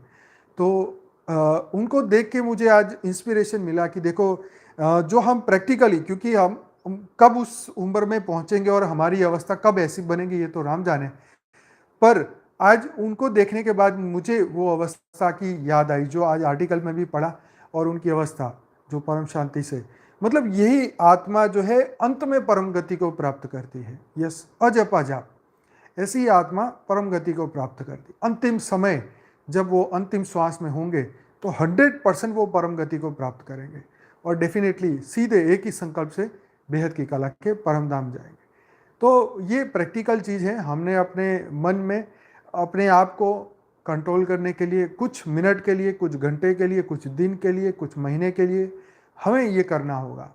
तो उनको देख के मुझे आज इंस्पिरेशन मिला कि देखो, जो हम प्रैक्टिकली, क्योंकि हम कब उस उम्र में पहुंचेंगे और हमारी अवस्था कब ऐसी बनेगी ये तो राम जाने, पर आज उनको देखने के बाद मुझे वो अवस्था की याद आई जो आज आर्टिकल में भी पढ़ा। और उनकी अवस्था जो परम शांति से, मतलब यही आत्मा जो है अंत में परम गति को प्राप्त करती है। यस, अजप अजाप, ऐसी ही आत्मा परम गति को प्राप्त करती। अंतिम समय जब वो अंतिम श्वास में होंगे, तो 100% वो परम गति को प्राप्त करेंगे और डेफिनेटली सीधे एक ही संकल्प से बेहद की कला के परम धाम जाएंगे। तो ये प्रैक्टिकल चीज़ है। हमने अपने मन में अपने आप को कंट्रोल करने के लिए कुछ मिनट के लिए, कुछ घंटे के लिए, कुछ दिन के लिए, कुछ महीने के लिए हमें ये करना होगा।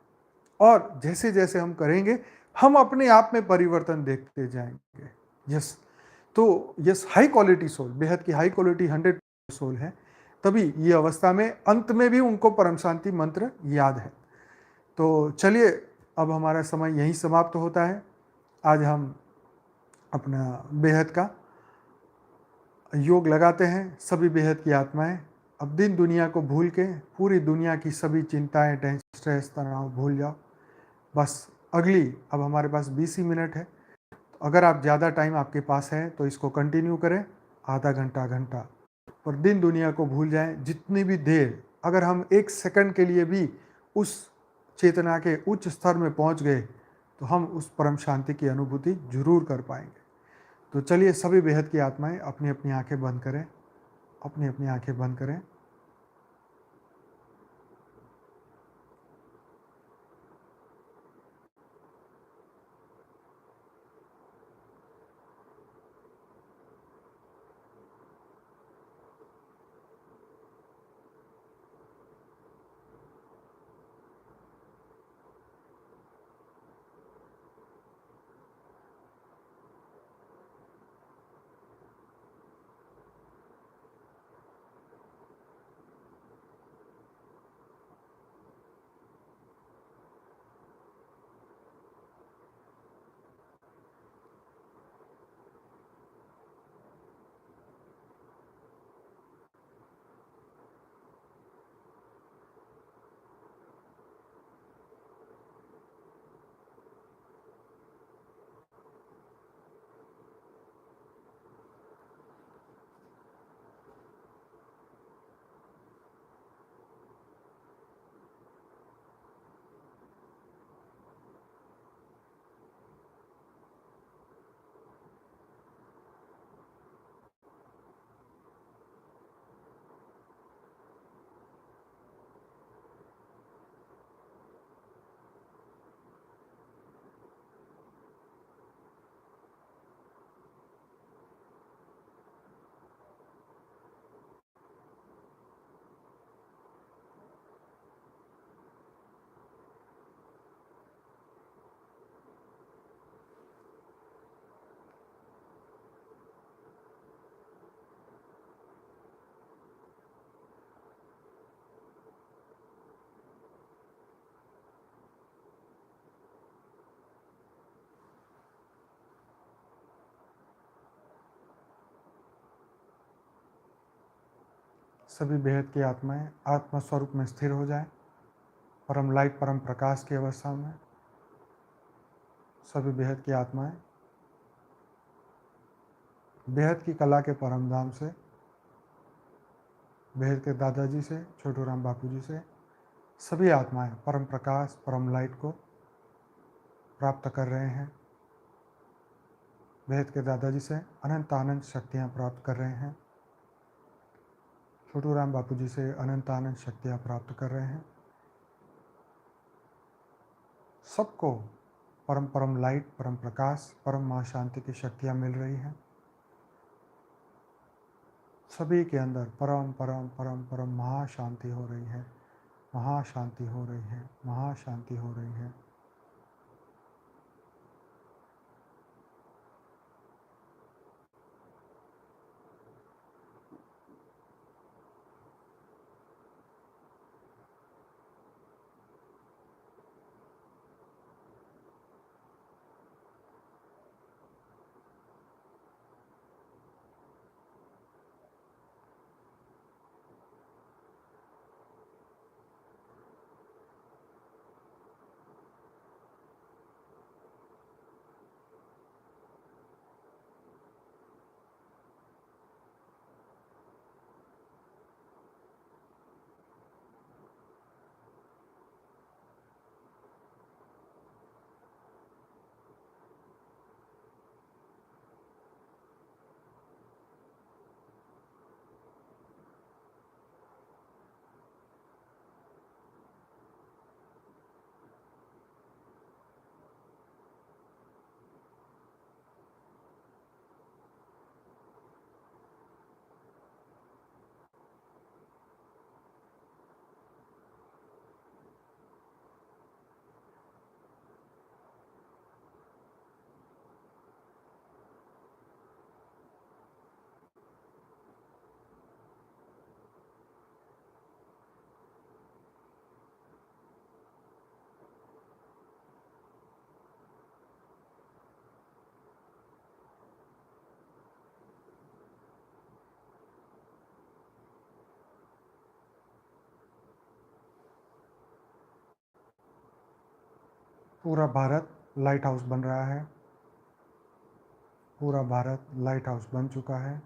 और जैसे जैसे हम करेंगे, हम अपने आप में परिवर्तन देखते जाएंगे। यस, तो यस, हाई क्वालिटी सोल, बेहद की हाई क्वालिटी 100 सोल है, तभी ये अवस्था में अंत में भी उनको परम शांति मंत्र याद है। तो चलिए, अब हमारा समय यहीं समाप्त होता है। आज हम अपना बेहद का योग लगाते हैं। सभी बेहद की आत्माएं अब दिन दुनिया को भूल के पूरी दुनिया की सभी चिंताएं, टेंशन, स्ट्रेस, तनाव भूल जाओ। बस अगली, अब हमारे पास 20 ही मिनट है। अगर आप ज़्यादा टाइम आपके पास है तो इसको कंटिन्यू करें, आधा घंटा, घंटा, और दिन दुनिया को भूल जाएं। जितनी भी देर, अगर हम 1 सेकंड के लिए भी उस चेतना के उच्च स्तर में पहुंच गए, तो हम उस परम शांति की अनुभूति जरूर कर पाएंगे। तो चलिए, सभी बेहद की आत्माएं अपनी अपनी आंखें बंद करें, अपनी अपनी आंखें बंद करें। सभी बेहद की आत्माएं आत्मा स्वरूप में स्थिर हो जाएं, परम लाइट परम प्रकाश की अवस्था में। सभी बेहद की आत्माएं बेहद की कला के परम धाम से, बेहद के दादाजी से, छोटू राम बापू जी से सभी आत्माएं परम प्रकाश परम लाइट को प्राप्त कर रहे हैं। बेहद के दादाजी से अनंत आनंद शक्तियाँ प्राप्त कर रहे हैं। छोटू राम बापू जी से अनंत आनंद शक्तियाँ प्राप्त कर रहे हैं। सबको परम परम लाइट परम प्रकाश परम महाशांति की शक्तियाँ मिल रही हैं। सभी के अंदर परम परम परम परम महाशांति हो रही है, महाशांति हो रही है, महाशांति हो रही है। पूरा भारत लाइट हाउस बन रहा है। पूरा भारत लाइट हाउस बन चुका है।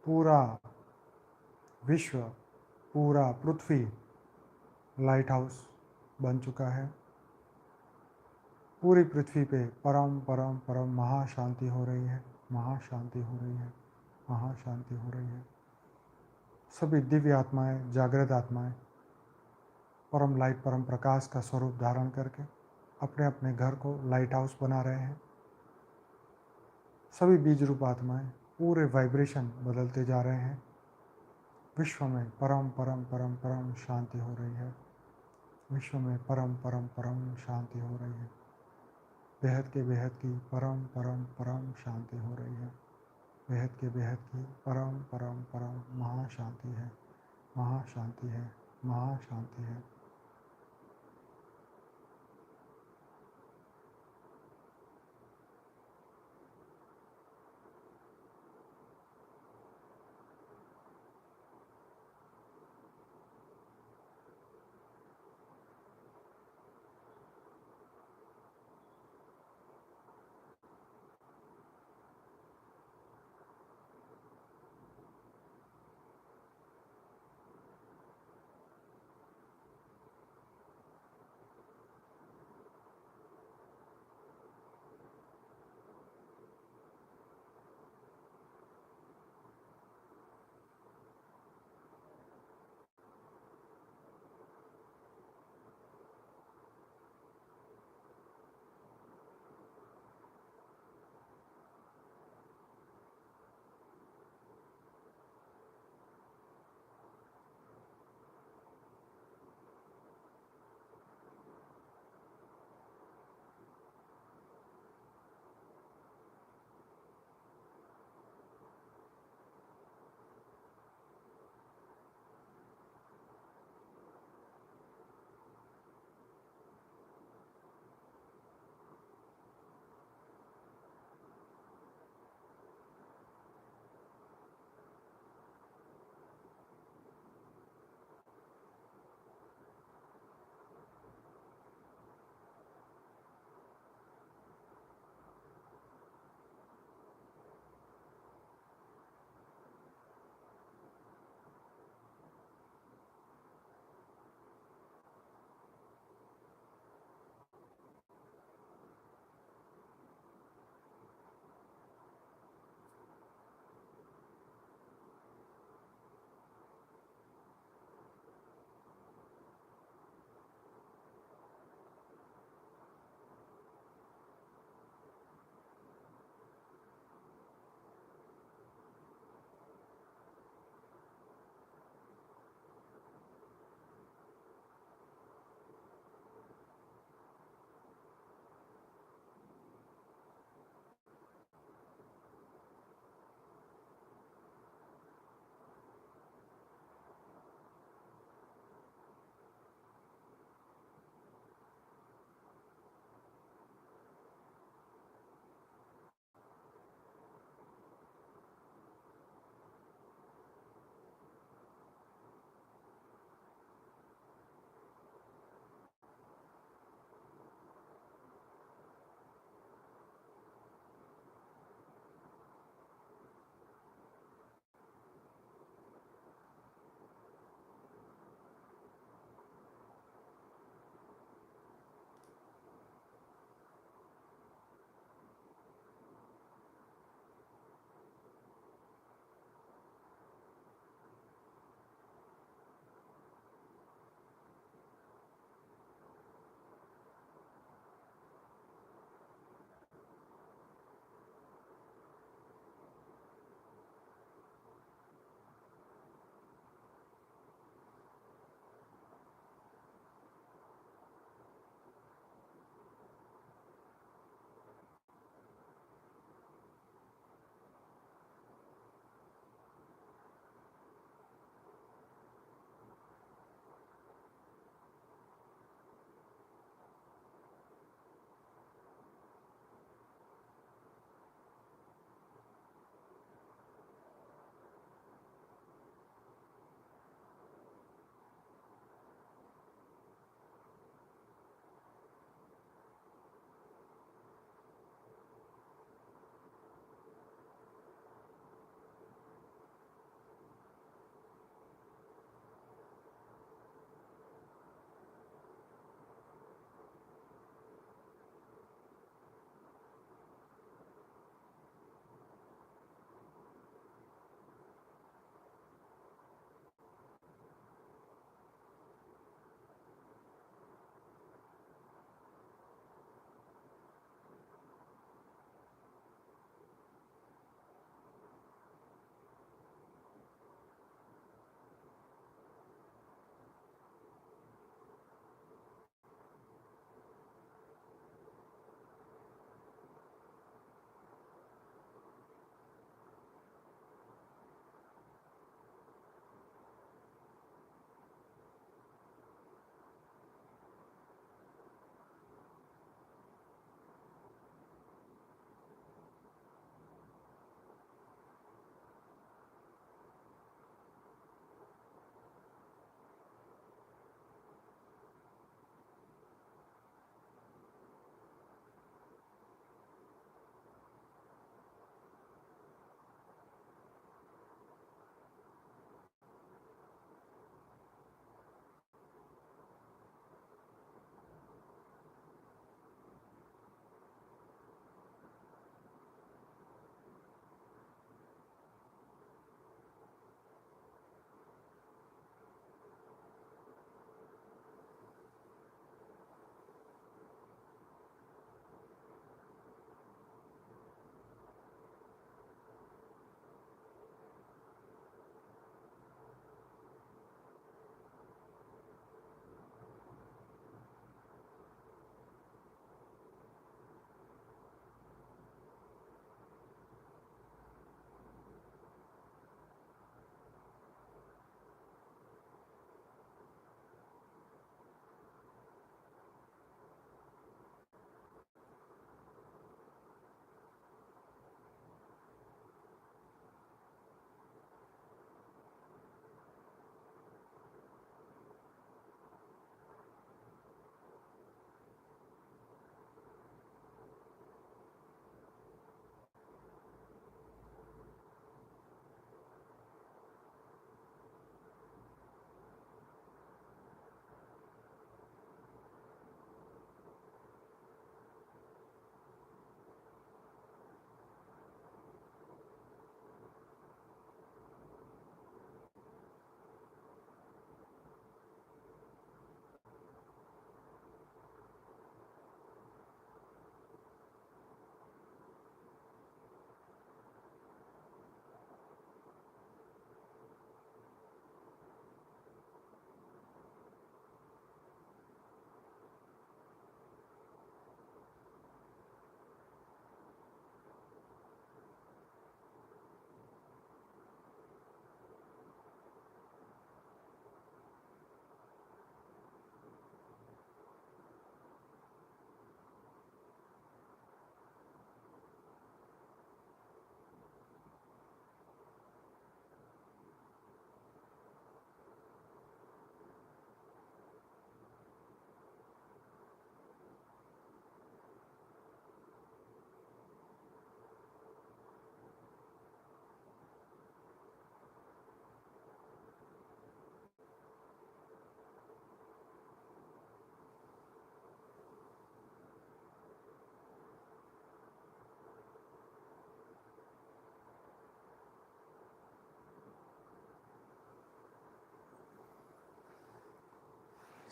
पूरा विश्व, पूरा पृथ्वी लाइट हाउस बन चुका है। पूरी पृथ्वी पे परम परम परम महाशांति हो रही है, महाशांति हो रही है, महाशांति हो रही है। सभी दिव्य आत्माएं, जागृत आत्माएं परम लाइट परम प्रकाश का स्वरूप धारण करके अपने अपने घर को लाइट हाउस बना रहे हैं। सभी बीज रूप आत्माएं पूरे वाइब्रेशन बदलते जा रहे हैं। विश्व में परम परम परम परम शांति हो रही है। विश्व में परम परम परम शांति हो रही है। बेहद के बेहद की परम परम परम शांति हो रही है। बेहद के बेहद की परम परम परम महाशांति है, महाशांति है, महाशांति है।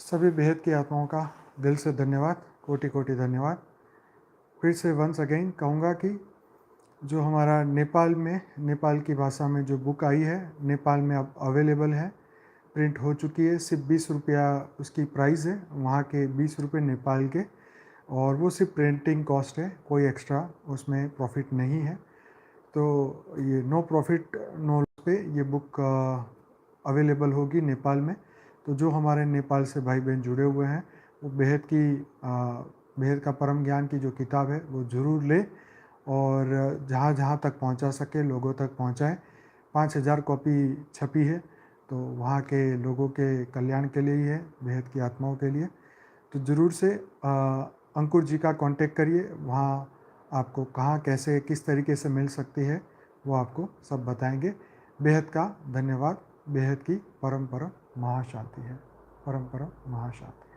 सभी बेहद की आत्माओं का दिल से धन्यवाद, कोटि कोटि धन्यवाद। फिर से वंस अगेन कहूँगा कि जो हमारा नेपाल की भाषा में जो बुक आई है, नेपाल में अब अवेलेबल है, प्रिंट हो चुकी है। सिर्फ 20 रुपया उसकी प्राइस है, वहाँ के 20 रुपये नेपाल के, और वो सिर्फ प्रिंटिंग कॉस्ट है, कोई एक्स्ट्रा उसमें प्रॉफिट नहीं है। तो ये नो प्रॉफिट नो लॉस पे ये बुक अवेलेबल होगी नेपाल में। तो जो हमारे नेपाल से भाई बहन जुड़े हुए हैं वो बेहद का परम ज्ञान की जो किताब है वो ज़रूर ले, और जहाँ जहाँ तक पहुँचा सके लोगों तक पहुँचाएँ। 5000 कॉपी छपी है, तो वहाँ के लोगों के कल्याण के लिए ही है, बेहद की आत्माओं के लिए। तो ज़रूर से अंकुर जी का कांटेक्ट करिए, वहाँ आपको कहाँ कैसे किस तरीके से मिल सकती है वो आपको सब बताएंगे। बेहद का धन्यवाद। बेहद की परम महाशांति है। परम महाशांति।